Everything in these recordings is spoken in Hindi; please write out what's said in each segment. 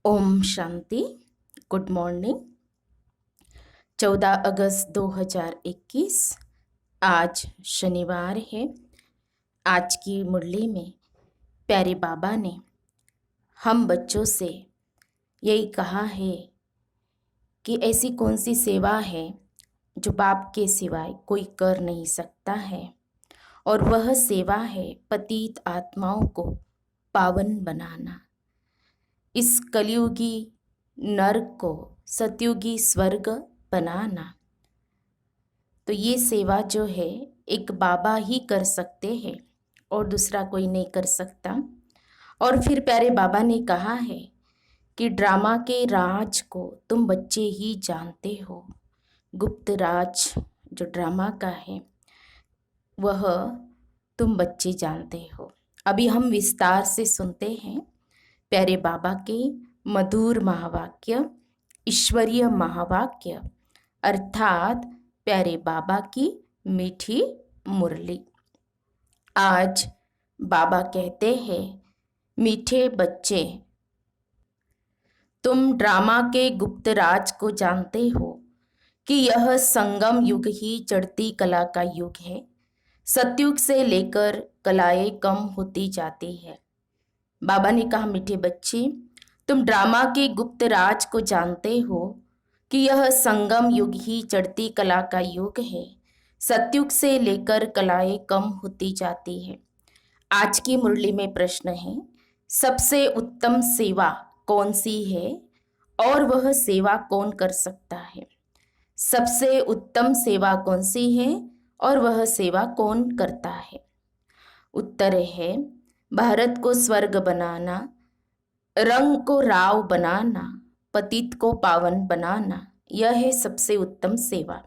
ओम शांति। Good morning. 14 अगस्त 2021 आज शनिवार है। आज की मुरली में प्यारे बाबा ने हम बच्चों से यही कहा है कि ऐसी कौन सी सेवा है जो बाप के सिवाय कोई कर नहीं सकता है, और वह सेवा है पतित आत्माओं को पावन बनाना, इस कलयुगी नर्क को सतयुगी स्वर्ग बनाना। तो ये सेवा जो है एक बाबा ही कर सकते हैं और दूसरा कोई नहीं कर सकता। और फिर प्यारे बाबा ने कहा है कि ड्रामा के राज को तुम बच्चे ही जानते हो। गुप्त राज जो ड्रामा का है वह तुम बच्चे जानते हो। अभी हम विस्तार से सुनते हैं प्यारे बाबा के मधुर महावाक्य, ईश्वरीय महावाक्य, अर्थात प्यारे बाबा की मीठी मुरली। आज बाबा कहते हैं, मीठे बच्चे, तुम ड्रामा के गुप्त राज को जानते हो कि यह संगम युग ही चढ़ती कला का युग है। सतयुग से लेकर कलाएं कम होती जाती है। बाबा ने कहा, मीठे बच्चे, तुम ड्रामा के गुप्त राज को जानते हो कि यह संगम युग ही चढ़ती कला का युग है। सतयुग से लेकर कलाएं कम होती जाती है। आज की मुरली में प्रश्न है, सबसे उत्तम सेवा कौन सी है और वह सेवा कौन कर सकता है? सबसे उत्तम सेवा कौन सी है और वह सेवा कौन करता है? उत्तर है, भारत को स्वर्ग बनाना, रंग को राव बनाना, पतित को पावन बनाना, यह है सबसे उत्तम सेवा।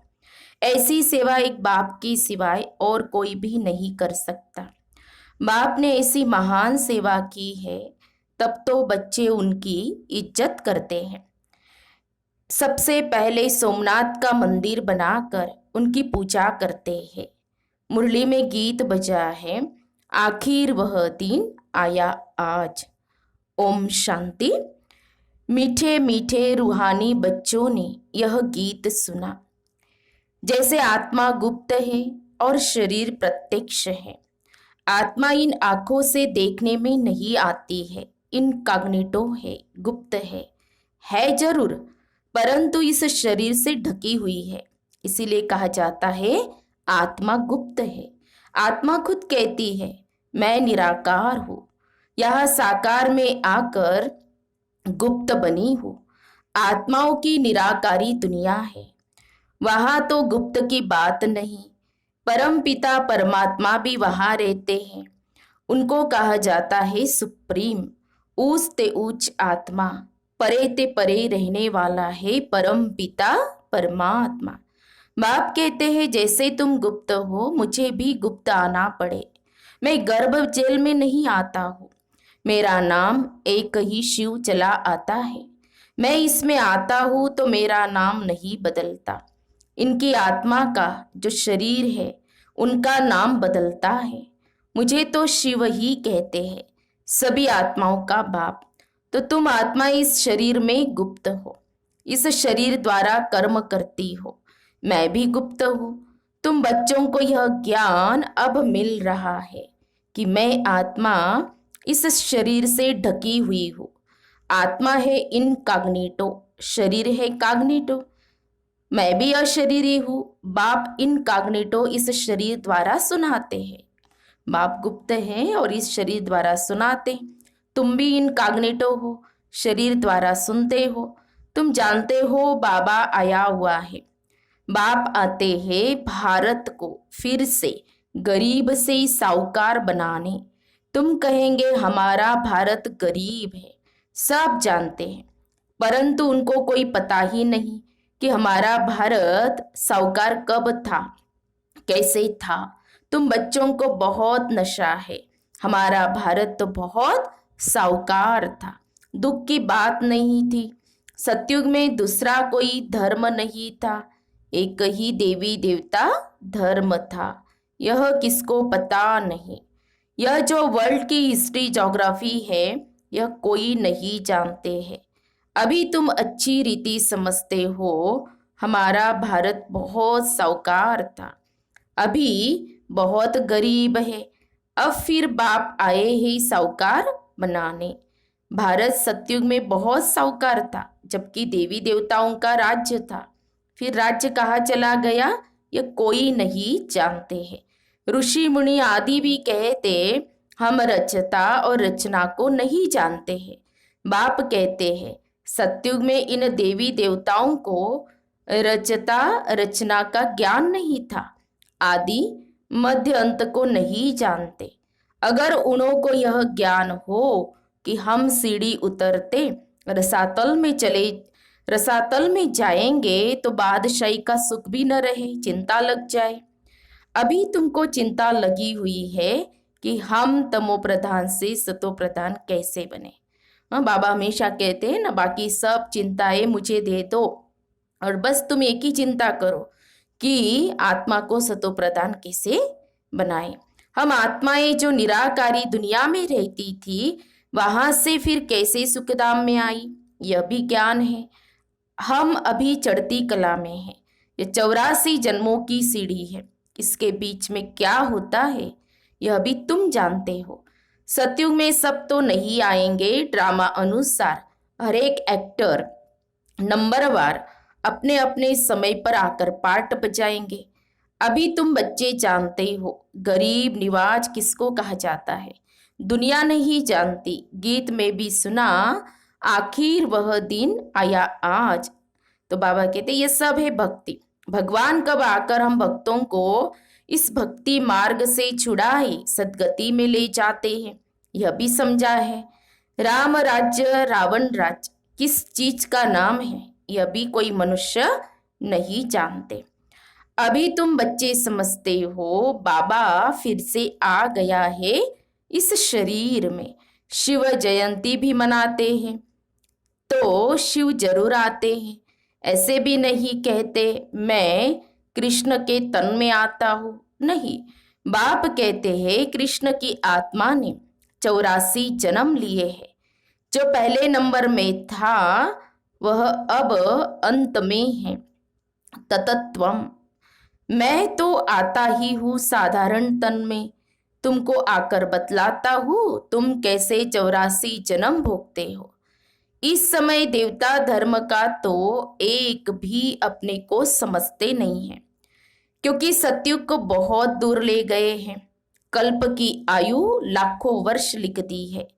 ऐसी सेवा एक बाप की सिवाय और कोई भी नहीं कर सकता। बाप ने ऐसी महान सेवा की है, तब तो बच्चे उनकी इज्जत करते हैं। सबसे पहले सोमनाथ का मंदिर बनाकर उनकी पूजा करते हैं। मुरली में गीत बजा है, आखिर वह दिन आया आज। ओम शांति। मीठे मीठे रूहानी बच्चों ने यह गीत सुना। जैसे आत्मा गुप्त है और शरीर प्रत्यक्ष है। आत्मा इन आंखों से देखने में नहीं आती है, इनकॉग्निटो है, गुप्त है जरूर, परंतु इस शरीर से ढकी हुई है। इसीलिए कहा जाता है आत्मा गुप्त है। आत्मा खुद कहती है, मैं निराकार हूँ, यह साकार में आकर गुप्त बनी हूँ। आत्माओं की निराकारी दुनिया है, वहां तो गुप्त की बात नहीं। परम पिता परमात्मा भी वहां रहते हैं। उनको कहा जाता है सुप्रीम, ऊंच ते ऊंच आत्मा, परे ते परे रहने वाला है परम पिता परमात्मा। बाप कहते हैं, जैसे तुम गुप्त हो, मुझे भी गुप्त आना पड़े। मैं गर्भ जेल में नहीं आता हूँ। मेरा नाम एक ही शिव चला आता है। मैं इसमें आता हूँ तो मेरा नाम नहीं बदलता। इनकी आत्मा का जो शरीर है उनका नाम बदलता है। मुझे तो शिव ही कहते हैं, सभी आत्माओं का बाप। तो तुम आत्मा इस शरीर में गुप्त हो, इस शरीर द्वारा कर्म करती हो। मैं भी गुप्त हूँ। तुम बच्चों को यह ज्ञान अब मिल रहा है कि मैं आत्मा इस शरीर से ढकी हुई हूँ। आत्मा है इनकॉग्निटो, शरीर है कॉग्निटो। मैं भी अशरीरी हूँ। बाप इनकॉग्निटो इस शरीर द्वारा सुनाते हैं। बाप गुप्त हैं और इस शरीर द्वारा सुनाते। तुम भी इनकॉग्निटो हो, शरीर द्वारा सुनते हो। तुम जानते हो बाबा आया हुआ है। बाप आते हैं भारत को फिर से गरीब से साहूकार बनाने। तुम कहेंगे हमारा भारत गरीब है, सब जानते हैं, परंतु उनको कोई पता ही नहीं कि हमारा भारत साहूकार कब था, कैसे था। तुम बच्चों को बहुत नशा है। हमारा भारत तो बहुत साहूकार था, दुख की बात नहीं थी। सतयुग में दूसरा कोई धर्म नहीं था, एक ही देवी देवता धर्म था। यह किसको पता नहीं। यह जो वर्ल्ड की हिस्ट्री ज्योग्राफी है, यह कोई नहीं जानते हैं। अभी तुम अच्छी रीति समझते हो, हमारा भारत बहुत साहूकार था, अभी बहुत गरीब है। अब फिर बाप आए हैं साहूकार बनाने। भारत सतयुग में बहुत साहूकार था, जबकि देवी देवताओं का राज्य था। फिर राज्य कहाँ चला गया, यह कोई नहीं जानते हैं। ऋषि मुनि आदि भी कहते, हम रचता और रचना को नहीं जानते हैं। बाप कहते हैं, सतयुग में इन देवी देवताओं को रचता रचना का ज्ञान नहीं था, आदि मध्य अंत को नहीं जानते। अगर उन्हों को यह ज्ञान हो कि हम सीढ़ी उतरते रसातल में जाएंगे तो बादशाही का सुख भी न रहे, चिंता लग जाए। अभी तुमको चिंता लगी हुई है कि हम तमो प्रधान से सतो प्रधान कैसे बने। हाँ, बाबा हमेशा कहते हैं ना, बाकी सब चिंताएं मुझे दे दो और बस तुम एक ही चिंता करो कि आत्मा को सतो प्रधान कैसे बनाए। हम आत्माएं जो निराकारी दुनिया में रहती थी, वहां से फिर कैसे सुखधाम में आई, यह भी ज्ञान है। हम अभी चढ़ती कला में हैं। ये 84 जन्मों की सीढ़ी है, इसके बीच में क्या होता है यह भी तुम जानते हो। सतयुग में सब तो नहीं आएंगे। ड्रामा अनुसार हर एक एक्टर नंबरवार अपने अपने समय पर आकर पार्ट बजाएंगे। अभी तुम बच्चे जानते हो गरीब निवाज किसको कहा जाता है, दुनिया नहीं जानती। गीत में भी सुना, आखिर वह दिन आया आज। तो बाबा कहते ये सब है भक्ति। भगवान कब आकर हम भक्तों को इस भक्ति मार्ग से छुड़ाए सदगति में ले जाते हैं, यह भी समझा है। राम राज्य रावण राज्य किस चीज का नाम है, यह भी कोई मनुष्य नहीं जानते। अभी तुम बच्चे समझते हो बाबा फिर से आ गया है इस शरीर में। शिव जयंती भी मनाते हैं तो शिव जरूर आते हैं। ऐसे भी नहीं कहते मैं कृष्ण के तन में आता हूँ, नहीं। बाप कहते हैं कृष्ण की आत्मा ने 84 जन्म लिए हैं। जो पहले नंबर में था वह अब अंत में है। ततत्वम, मैं तो आता ही हूँ साधारण तन में, तुमको आकर बतलाता हूँ तुम कैसे 84 जन्म भोगते हो। इस समय देवता धर्म का तो एक भी अपने को समझते नहीं है, क्योंकि सतयुग को बहुत दूर ले गए हैं। कल्प की आयु लाखों वर्ष लिख दी है।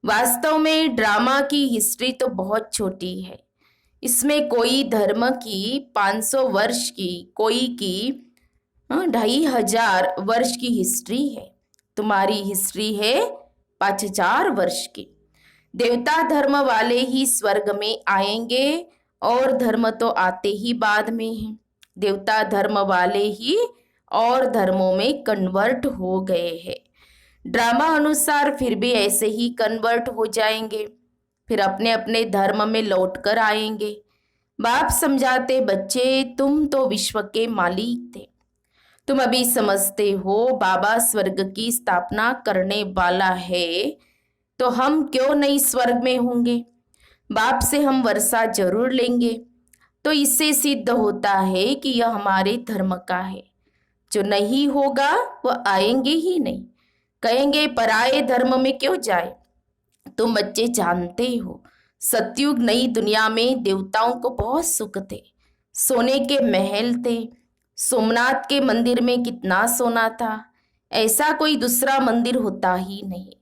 वास्तव में ड्रामा की हिस्ट्री तो बहुत छोटी है। इसमें कोई धर्म की 500 वर्ष की, कोई की 2500 वर्ष की हिस्ट्री है। तुम्हारी हिस्ट्री है 5000 वर्ष की। देवता धर्म वाले ही स्वर्ग में आएंगे और धर्म तो आते ही बाद में हैं। देवता धर्म वाले ही और धर्मों में कन्वर्ट हो गए हैं। ड्रामा अनुसार फिर भी ऐसे ही कन्वर्ट हो जाएंगे, फिर अपने अपने धर्म में लौट कर आएंगे। बाप समझाते बच्चे तुम तो विश्व के मालिक थे, तुम अभी समझते हो बाबा स्वर्ग की स्थापना करने वाला है, तो हम क्यों नहीं स्वर्ग में होंगे। बाप से हम वर्षा जरूर लेंगे। तो इससे सिद्ध होता है कि यह हमारे धर्म का है। जो नहीं होगा वह आएंगे ही नहीं, कहेंगे पराये धर्म में क्यों जाए। तुम बच्चे जानते हो सतयुग नई दुनिया में देवताओं को बहुत सुख थे, सोने के महल थे। सोमनाथ के मंदिर में कितना सोना था, ऐसा कोई दूसरा मंदिर होता ही नहीं।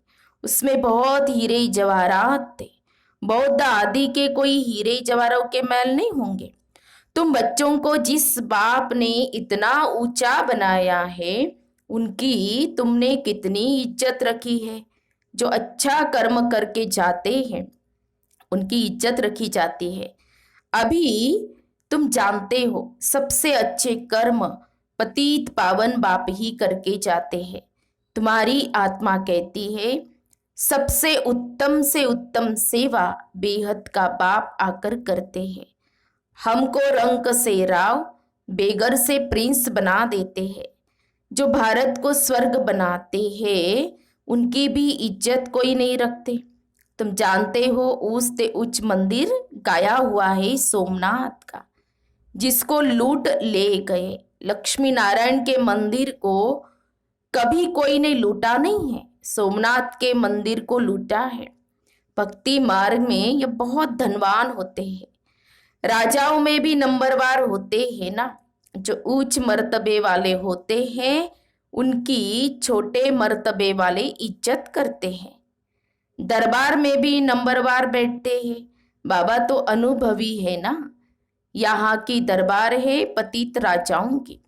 उसमें बहुत हीरे जवाहरात थे। बौद्ध आदि के कोई हीरे जवाहरों के महल नहीं होंगे। तुम बच्चों को जिस बाप ने इतना ऊंचा बनाया है, उनकी तुमने कितनी इज्जत रखी है। जो अच्छा कर्म करके जाते हैं उनकी इज्जत रखी जाती है। अभी तुम जानते हो सबसे अच्छे कर्म पतित पावन बाप ही करके जाते हैं। तुम्हारी आत्मा कहती है सबसे उत्तम से उत्तम सेवा बेहद का बाप आकर करते हैं। हमको रंक से राव, बेगर से प्रिंस बना देते हैं। जो भारत को स्वर्ग बनाते हैं उनकी भी इज्जत कोई नहीं रखते। तुम जानते हो ऊंच से उच्च मंदिर चिपकाया हुआ है सोमनाथ का, जिसको लूट ले गए। लक्ष्मी नारायण के मंदिर को कभी कोई ने लूटा नहीं है, सोमनाथ के मंदिर को लूटा है। भक्ति मार्ग में ये बहुत धनवान होते हैं, राजाओं में भी नंबरवार होते हैं ना। जो उच्च मर्तबे वाले होते हैं उनकी छोटे मर्तबे वाले इज्जत करते हैं, दरबार में भी नंबरवार बैठते हैं। बाबा तो अनुभवी है ना। यहाँ की दरबार है पतित राजाओं की,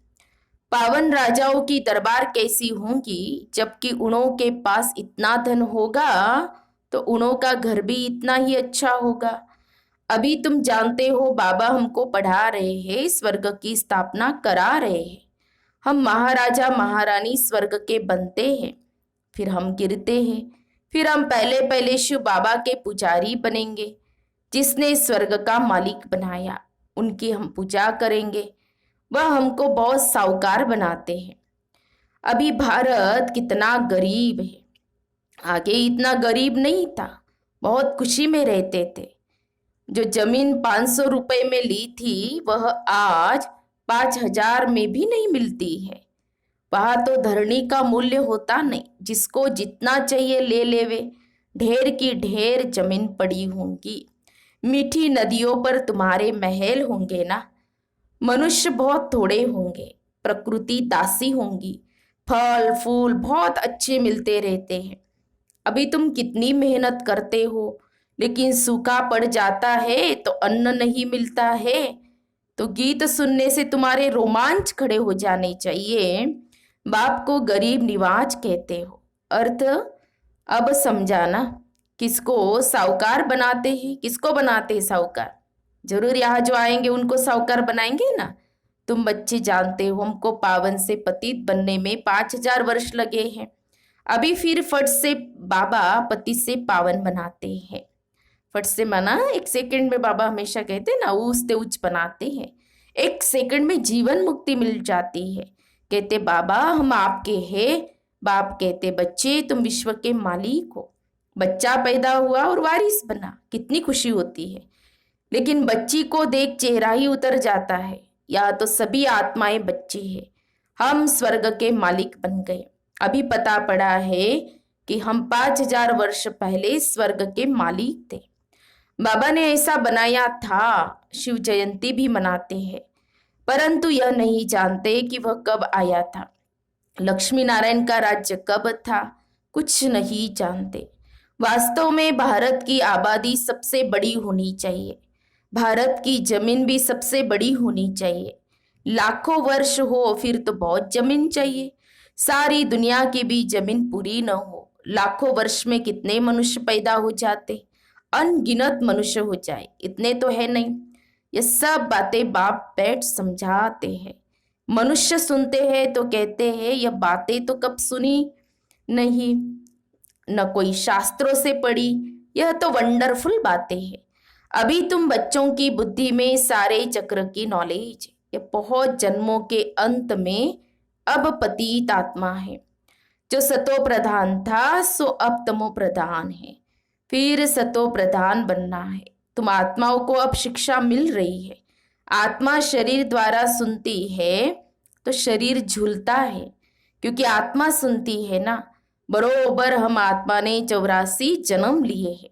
पावन राजाओं की दरबार कैसी होंगी, जबकि उन्हों के पास इतना धन होगा तो उन्हों का घर भी इतना ही अच्छा होगा। अभी तुम जानते हो बाबा हमको पढ़ा रहे हैं, स्वर्ग की स्थापना करा रहे हैं। हम महाराजा महारानी स्वर्ग के बनते हैं, फिर हम गिरते हैं, फिर हम पहले पहले शिव बाबा के पुजारी बनेंगे, जिसने स्वर्ग का मालिक बनाया उनकी हम पूजा करेंगे। वह हमको बहुत साहूकार बनाते हैं। अभी भारत कितना गरीब है, आगे इतना गरीब नहीं था, बहुत खुशी में रहते थे। जो जमीन 500 रुपए में ली थी वह आज 5000 में भी नहीं मिलती है। वहां तो धरनी का मूल्य होता नहीं, जिसको जितना चाहिए ले लेवे। ढेर की ढेर जमीन पड़ी होंगी, मीठी नदियों पर तुम्हारे महल होंगे ना। मनुष्य बहुत थोड़े होंगे, प्रकृति दासी होंगी, फल फूल बहुत अच्छे मिलते रहते हैं। अभी तुम कितनी मेहनत करते हो, लेकिन सूखा पड़ जाता है तो अन्न नहीं मिलता है। तो गीत सुनने से तुम्हारे रोमांच खड़े हो जाने चाहिए। बाप को गरीब निवाज कहते हो, अर्थ अब समझाना। किसको साहूकार बनाते हैं, किसको बनाते हैं साहूकार? जरूर यहाँ जो आएंगे उनको साहूकार बनाएंगे ना। तुम बच्चे जानते हो हमको पावन से पतित बनने में 5000 वर्ष लगे हैं। अभी फिर फट से बाबा पति से पावन बनाते हैं। फट से माना 1 सेकंड में, बाबा हमेशा कहते हैं ना, ऊंचते ऊंच बनाते हैं। 1 सेकंड में जीवन मुक्ति मिल जाती है। कहते बाबा हम आपके हैं। बाप कहते बच्चे तुम विश्व के मालिक हो। बच्चा पैदा हुआ और वारिस बना, कितनी खुशी होती है। लेकिन बच्ची को देख चेहरा ही उतर जाता है। या तो सभी आत्माएं बच्चे हैं, हम स्वर्ग के मालिक बन गए। अभी पता पड़ा है कि हम 5000 वर्ष पहले स्वर्ग के मालिक थे। बाबा ने ऐसा बनाया था। शिव जयंती भी मनाते हैं, परंतु यह नहीं जानते कि वह कब आया था, लक्ष्मी नारायण का राज्य कब था, कुछ नहीं जानते। वास्तव में भारत की आबादी सबसे बड़ी होनी चाहिए, भारत की जमीन भी सबसे बड़ी होनी चाहिए। लाखों वर्ष हो फिर तो बहुत जमीन चाहिए। सारी दुनिया की भी जमीन पूरी न हो, लाखों वर्ष में कितने मनुष्य पैदा हो जाते, अनगिनत मनुष्य हो जाए, इतने तो है नहीं। ये सब बातें बाप बैठ समझाते हैं। मनुष्य सुनते हैं तो कहते हैं यह बातें तो कब सुनी नहीं, न कोई शास्त्रों से पढ़ी, यह तो वंडरफुल बातें हैं। अभी तुम बच्चों की बुद्धि में सारे चक्र की नॉलेज, ये बहुत जन्मों के अंत में अब पतित आत्मा है। जो सतो प्रधान था सो अब तमो प्रधान है, फिर सतो प्रधान बनना है। तुम आत्माओं को अब शिक्षा मिल रही है। आत्मा शरीर द्वारा सुनती है तो शरीर झूलता है, क्योंकि आत्मा सुनती है ना। बरोबर हम आत्मा ने 84 जन्म लिए हैं,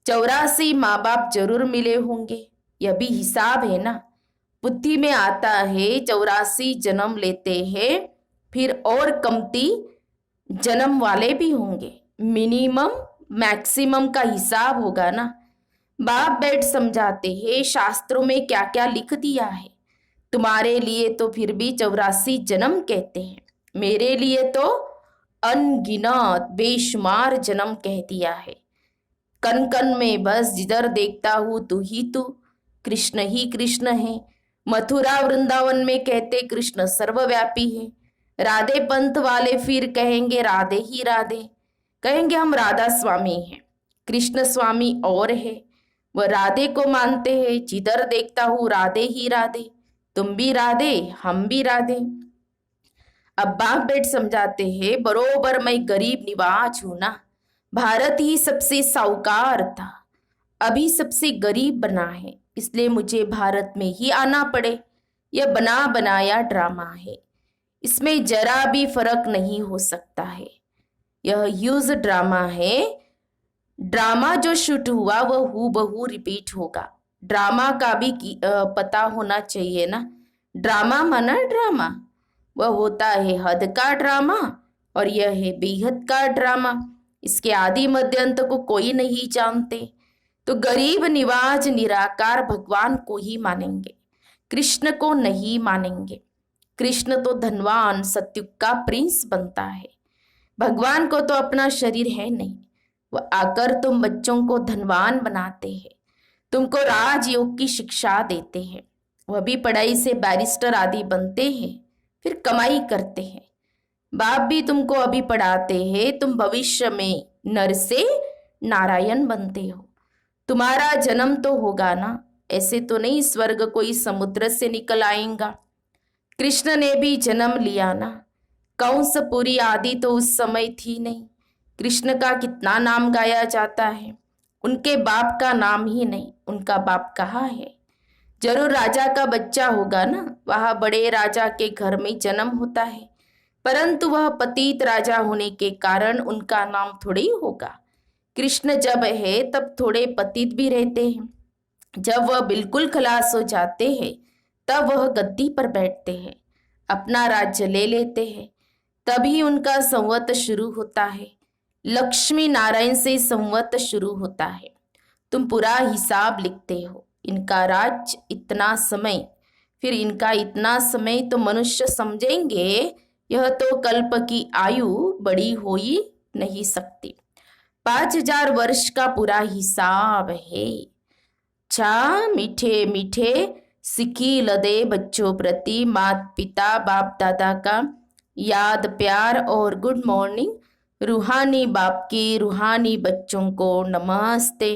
84 माँ बाप जरूर मिले होंगे, यह भी हिसाब है ना। बुद्धि में आता है 84 जन्म लेते हैं, फिर और कमती जन्म वाले भी होंगे, मिनिमम मैक्सिमम का हिसाब होगा ना। बाप बैठ समझाते हैं शास्त्रों में क्या क्या लिख दिया है। तुम्हारे लिए तो फिर भी 84 जन्म कहते हैं, मेरे लिए तो अनगिनत बेशुमार जन्म कह दिया है। कन कन में बस जिधर देखता हूँ तू ही तू, कृष्ण ही कृष्ण है। मथुरा वृंदावन में कहते कृष्ण सर्वव्यापी है। राधे पंथ वाले फिर कहेंगे राधे ही राधे, कहेंगे हम राधा स्वामी हैं। कृष्ण स्वामी और है, वह राधे को मानते हैं। जिधर देखता हूँ राधे ही राधे, तुम भी राधे हम भी राधे। अब बाप बेट समझाते हैं बरोबर मैं गरीब निवाज हूं ना। भारत ही सबसे साहूकार था, अभी सबसे गरीब बना है, इसलिए मुझे भारत में ही आना पड़े। यह बना बनाया ड्रामा है, इसमें जरा भी फर्क नहीं हो सकता है। यह ह्यूज ड्रामा है। ड्रामा जो शूट हुआ वह हूबहू रिपीट होगा। ड्रामा का भी पता होना चाहिए ना। ड्रामा माना ड्रामा, वह होता है हद का ड्रामा और यह है बेहद का ड्रामा। इसके आदि मध्य अंत को कोई नहीं जानते। तो गरीब निवाज निराकार भगवान को ही मानेंगे, कृष्ण को नहीं मानेंगे। कृष्ण तो धनवान सत्युग का प्रिंस बनता है। भगवान को तो अपना शरीर है नहीं। वह आकर तुम बच्चों को धनवान बनाते हैं, तुमको राजयोग की शिक्षा देते हैं। वह भी पढ़ाई से बैरिस्टर आदि बनते हैं, फिर कमाई करते हैं। बाप भी तुमको अभी पढ़ाते हैं, तुम भविष्य में नर से नारायण बनते हो। तुम्हारा जन्म तो होगा ना, ऐसे तो नहीं स्वर्ग कोई समुद्र से निकल आएगा। कृष्ण ने भी जन्म लिया ना। कंसपुरी आदि तो उस समय थी नहीं। कृष्ण का कितना नाम गाया जाता है, उनके बाप का नाम ही नहीं। उनका बाप कहाँ है? जरूर राजा का बच्चा होगा ना, वह बड़े राजा के घर में जन्म होता है, परंतु वह पतित राजा होने के कारण उनका नाम थोड़ी होगा। कृष्ण जब है तब थोड़े पतित भी रहते हैं। जब वह बिल्कुल खलास हो जाते हैं तब वह गद्दी पर बैठते हैं, अपना राज्य ले लेते हैं। तभी उनका संवत शुरू होता है। लक्ष्मी नारायण से संवत शुरू होता है। तुम पूरा हिसाब लिखते हो, इनका राज्य इतना समय, फिर इनका इतना समय, तो मनुष्य समझेंगे यह तो कल्प की आयु बड़ी हो ही नहीं सकती। 5000 वर्ष का पूरा हिसाब है। अच्छा मीठे मीठे सिखी लदे बच्चों प्रति माता पिता बाप दादा का याद प्यार और गुड मॉर्निंग। रूहानी बाप की रूहानी बच्चों को नमस्ते।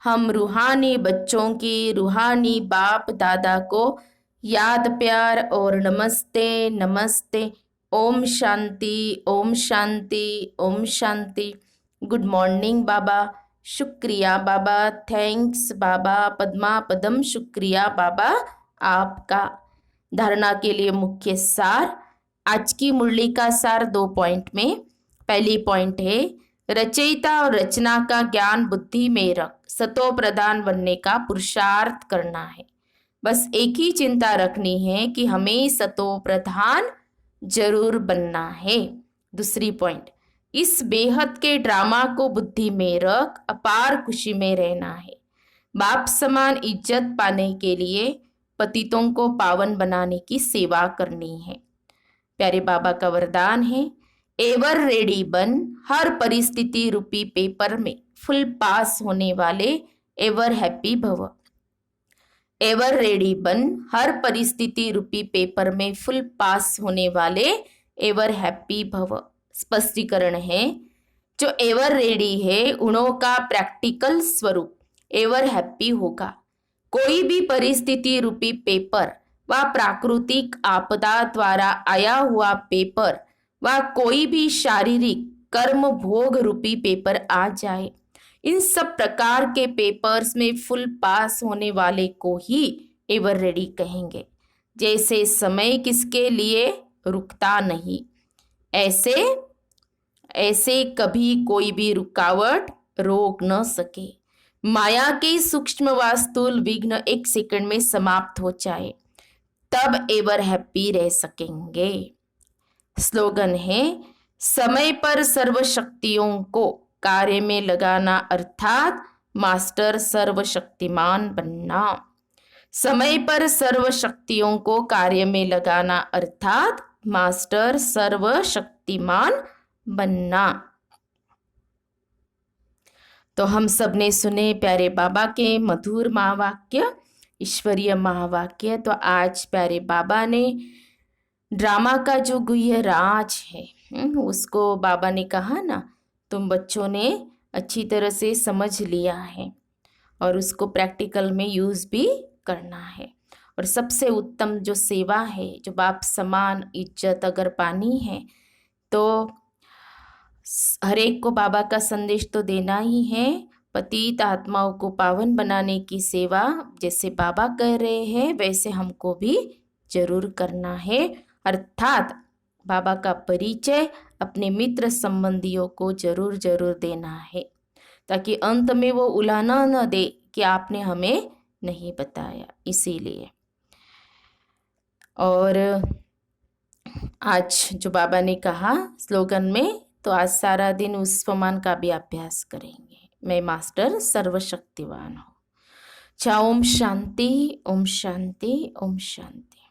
हम रूहानी बच्चों की रूहानी बाप दादा को याद प्यार और नमस्ते नमस्ते। ओम शांति ओम शांति ओम शांति। गुड मॉर्निंग बाबा, शुक्रिया बाबा, थैंक्स बाबा, पद्मा पदम शुक्रिया बाबा आपका। धारणा के लिए मुख्य सार। आज की मुरली का सार 2 पॉइंट में। पहली पॉइंट है रचयिता और रचना का ज्ञान बुद्धि में रख सतो प्रधान बनने का पुरुषार्थ करना है। बस एक ही चिंता रखनी है कि हमें सतो प्रधान जरूर बनना है। दूसरी पॉइंट, इस बेहद के ड्रामा को बुद्धि में रख अपार खुशी में रहना है। बाप समान इज्जत पाने के लिए पतितों को पावन बनाने की सेवा करनी है। प्यारे बाबा का वरदान है, एवर रेडी बन, हर परिस्थिति रूपी पेपर में फुल पास होने वाले एवर हैप्पी भव। एवर रेडी बन, हर परिस्थिति रूपी पेपर में फुल पास होने वाले एवर हैप्पी भव। स्पष्टीकरण है, जो एवर रेडी है उनों का प्रैक्टिकल स्वरूप एवर हैप्पी होगा। कोई भी परिस्थिति रूपी पेपर व प्राकृतिक आपदा द्वारा आया हुआ पेपर व कोई भी शारीरिक कर्म भोग रूपी पेपर आ जाए, इन सब प्रकार के पेपर्स में फुल पास होने वाले को ही एवर रेडी कहेंगे। जैसे समय किसके लिए रुकता नहीं, ऐसे कभी कोई भी रुकावट रोक न सके। माया के सूक्ष्म व स्थूल विघ्न 1 सेकंड में समाप्त हो जाए, तब एवर हैप्पी रह सकेंगे। स्लोगन है, समय पर सर्व शक्तियों को कार्य में लगाना अर्थात मास्टर सर्वशक्तिमान बनना। समय पर सर्व शक्तियों को कार्य में लगाना अर्थात मास्टर सर्वशक्तिमान बनना। तो हम सब ने सुने प्यारे बाबा के मधुर महावाक्य, ईश्वरीय महावाक्य। तो आज प्यारे बाबा ने ड्रामा का जो गुह्य राज है उसको बाबा ने कहा ना, तुम बच्चों ने अच्छी तरह से समझ लिया है और उसको प्रैक्टिकल में यूज़ भी करना है। और सबसे उत्तम जो सेवा है, जो बाप समान इज्जत अगर पानी है तो हर एक को बाबा का संदेश तो देना ही है, पतित आत्माओं को पावन बनाने की सेवा जैसे बाबा कर रहे हैं वैसे हमको भी जरूर करना है। अर्थात बाबा का परिचय अपने मित्र संबंधियों को जरूर जरूर देना है, ताकि अंत में वो उलाहना न दे कि आपने हमें नहीं बताया। इसीलिए और आज जो बाबा ने कहा स्लोगन में, तो आज सारा दिन उस फरमान का भी अभ्यास करेंगे। मैं मास्टर सर्वशक्तिवान हूँ। ओम शांति, ओम शांति, ओम शांति।